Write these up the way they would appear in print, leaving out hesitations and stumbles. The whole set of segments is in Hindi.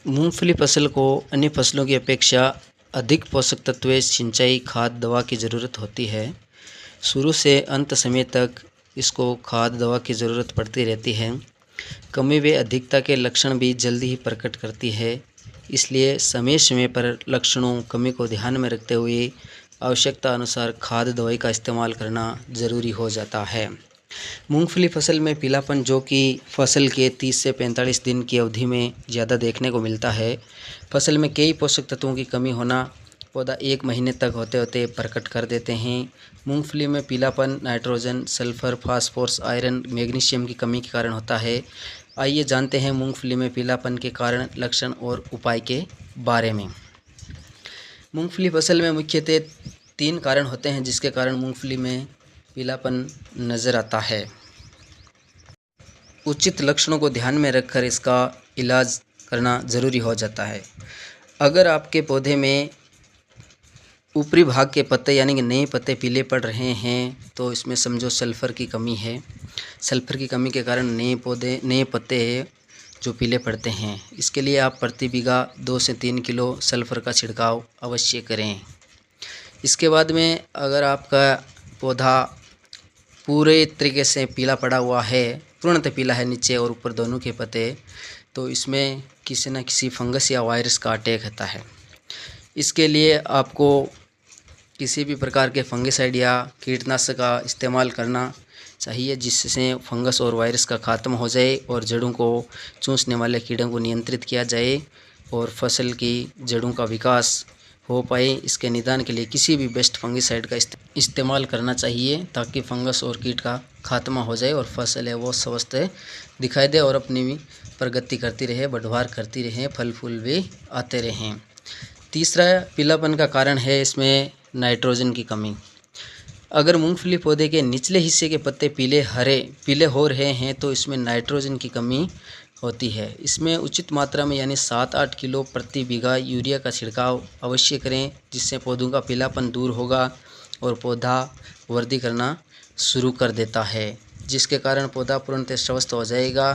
मूंगफली फसल को अन्य फसलों की अपेक्षा अधिक पोषक तत्व, सिंचाई, खाद, दवा की ज़रूरत होती है। शुरू से अंत समय तक इसको खाद दवा की ज़रूरत पड़ती रहती है। कमी व अधिकता के लक्षण भी जल्दी ही प्रकट करती है, इसलिए समय समय पर लक्षणों कमी को ध्यान में रखते हुए आवश्यकता अनुसार खाद दवाई का इस्तेमाल करना ज़रूरी हो जाता है। मूंगफली फसल में पीलापन, जो कि फसल के 30 से 45 दिन की अवधि में ज़्यादा देखने को मिलता है। फसल में कई पोषक तत्वों की कमी होना पौधा 1 महीने तक होते होते प्रकट कर देते हैं। मूंगफली में पीलापन nitrogen, sulphur, phosphorus, iron, magnesium की कमी के कारण होता है। आइए जानते हैं मूंगफली में पीलापन के कारण, लक्षण और उपाय के बारे में। मूंगफली फसल में मुख्यतः 3 कारण होते हैं जिसके कारण मूंगफली में पीलापन नज़र आता है। उचित लक्षणों को ध्यान में रखकर इसका इलाज करना ज़रूरी हो जाता है। अगर आपके पौधे में ऊपरी भाग के पत्ते यानी कि नए पत्ते पीले पड़ रहे हैं तो इसमें समझो सल्फ़र की कमी है। सल्फ़र की कमी के कारण नए पत्ते जो पीले पड़ते हैं। इसके लिए आप प्रति बीघा 2 से 3 किलो सल्फ़र का छिड़काव अवश्य करें। इसके बाद में अगर आपका पौधा पूरे तरीके से पीला पड़ा हुआ है, पूर्णतः पीला है नीचे और ऊपर दोनों के पत्ते, तो इसमें किसी न किसी फंगस या वायरस का अटैक होता है। इसके लिए आपको किसी भी प्रकार के फंगिसाइड या कीटनाशक का इस्तेमाल करना चाहिए, जिससे फंगस और वायरस का खात्मा हो जाए और जड़ों को चूसने वाले कीड़ों को नियंत्रित किया जाए और फसल की जड़ों का विकास हो पाए। इसके निदान के लिए किसी भी बेस्ट फंगिसाइड का इस्तेमाल करना चाहिए ताकि फंगस और कीट का खात्मा हो जाए और फसल है वो स्वस्थ दिखाई दे और अपनी भी प्रगति करती रहे, बढ़वार करती रहे, फल फूल भी आते रहें। तीसरा पीलापन का कारण है इसमें नाइट्रोजन की कमी। अगर मूंगफली पौधे के निचले हिस्से के पत्ते पीले हो रहे हैं तो इसमें नाइट्रोजन की कमी होती है। इसमें उचित मात्रा में यानी 7-8 किलो प्रति बीघा यूरिया का छिड़काव अवश्य करें, जिससे पौधों का पीलापन दूर होगा और पौधा वृद्धि करना शुरू कर देता है, जिसके कारण पौधा पूर्णतः स्वस्थ हो जाएगा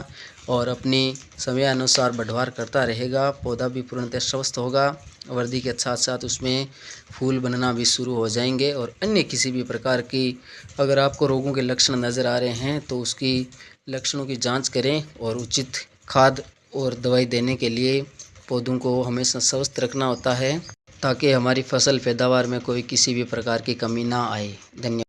और अपनी समयानुसार बढ़वार करता रहेगा। पौधा भी पूर्णतः स्वस्थ होगा, वृद्धि के साथ साथ उसमें फूल बनना भी शुरू हो जाएंगे। और अन्य किसी भी प्रकार की अगर आपको रोगों के लक्षण नज़र आ रहे हैं तो उसकी लक्षणों की जांच करें और उचित खाद और दवाई देने के लिए पौधों को हमेशा स्वस्थ रखना होता है ताकि हमारी फसल पैदावार में कोई किसी भी प्रकार की कमी ना आए। धन्यवाद।